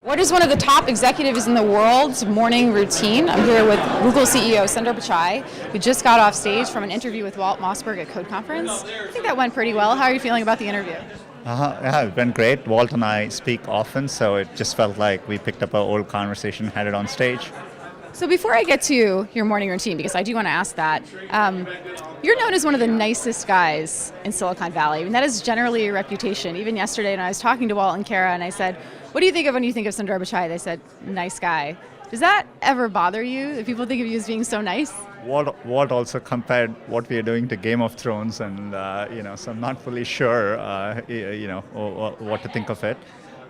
What is one of the top executives in the world's morning routine? I'm here with Google CEO Sundar Pichai, who just got off stage from an interview with Walt Mossberg at Code Conference. I think that went pretty well. How are you feeling about the interview? Yeah, it went great. Walt and I speak often, so it just felt like we picked up our old conversation, had it on stage. So before I get to your morning routine, because I do want to ask that, you're known as one of the nicest guys in Silicon Valley. I mean, that is generally your reputation. Even yesterday when I was talking to Walt and Kara and I said, what do you think of when you think of Sundar Pichai? They said, nice guy. Does that ever bother you, if people think of you as being so nice? Walt also compared what we are doing to Game of Thrones, and so I'm not fully sure, what to think of it.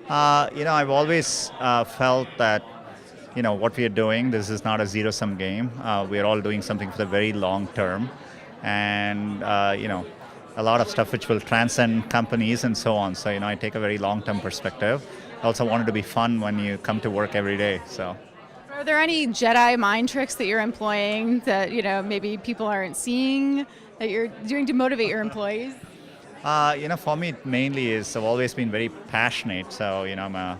I've always felt that, what we are doing, this is not a zero-sum game. We are all doing something for the very long term, and a lot of stuff which will transcend companies and so on. So I take a very long-term perspective. I also want it to be fun when you come to work every day. So. Are there any Jedi mind tricks that you're employing that maybe people aren't seeing that you're doing to motivate your employees? For me, it mainly is I've always been very passionate. So I'm a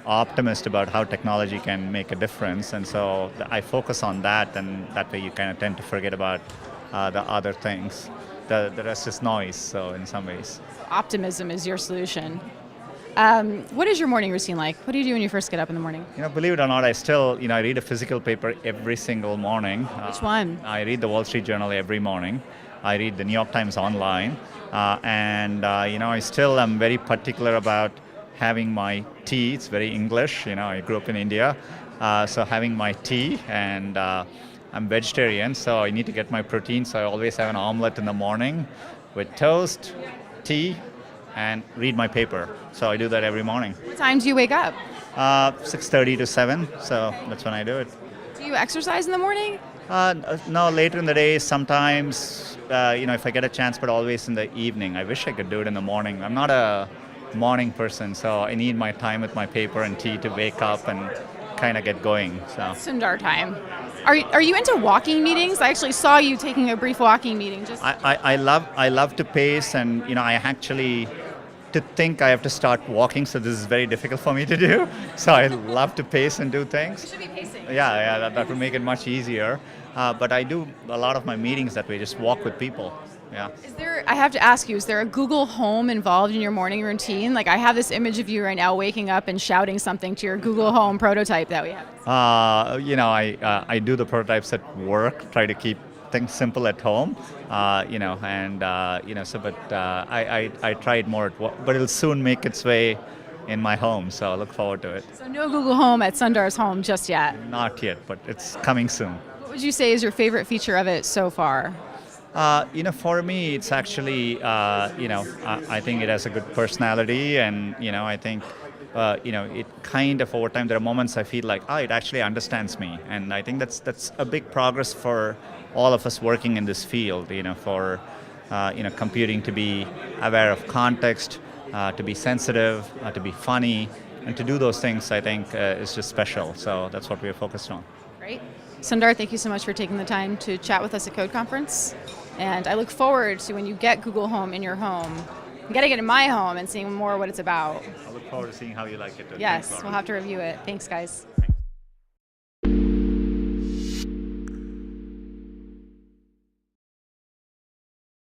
optimist about how technology can make a difference, and so I focus on that, and that way you kind of tend to forget about the other things. The rest is noise. So in some ways, optimism is your solution. What is your morning routine like? What do you do when you first get up in the morning? Believe it or not, I still, I read a physical paper every single morning. Which one? I read the Wall Street Journal every morning. I read the New York Times online. I still am very particular about having my tea. It's very English. I grew up in India. So having my tea, and I'm vegetarian, so I need to get my protein. So I always have an omelet in the morning with toast, tea, and read my paper. So I do that every morning. What time do you wake up? 6:30 to 7, so that's when I do it. Do you exercise in the morning? No, later in the day, sometimes, if I get a chance, but always in the evening. I wish I could do it in the morning. I'm not a morning person, so I need my time with my paper and tea to wake up and kind of get going. So. Sundar time. Are you into walking meetings? I actually saw you taking a brief walking meeting. I love to pace, and I actually to think I have to start walking, so this is very difficult for me to do. So I love to pace and do things. You should be pacing. Yeah, that would make it much easier. But I do a lot of my meetings that way, just walk with people. Yeah. I have to ask you, is there a Google Home involved in your morning routine? Like, I have this image of you right now waking up and shouting something to your Google Home prototype that we have. I do the prototypes at work, try to keep things simple at home, I tried more at work, but it'll soon make its way in my home, so I look forward to it. So no Google Home at Sundar's home just yet? Not yet, but it's coming soon. What would you say is your favorite feature of it so far? For me, it's actually, I think it has a good personality, and, I think, it kind of over time, there are moments I feel like, it actually understands me. And I think that's a big progress for all of us working in this field, for, computing to be aware of context, to be sensitive, to be funny, and to do those things, I think, is just special. So that's what we are focused on. Great. Sundar, thank you so much for taking the time to chat with us at Code Conference. And I look forward to when you get Google Home in your home, getting it in my home and seeing more what it's about. I look forward to seeing how you like it. Yes, we'll have to review it. Thanks, guys.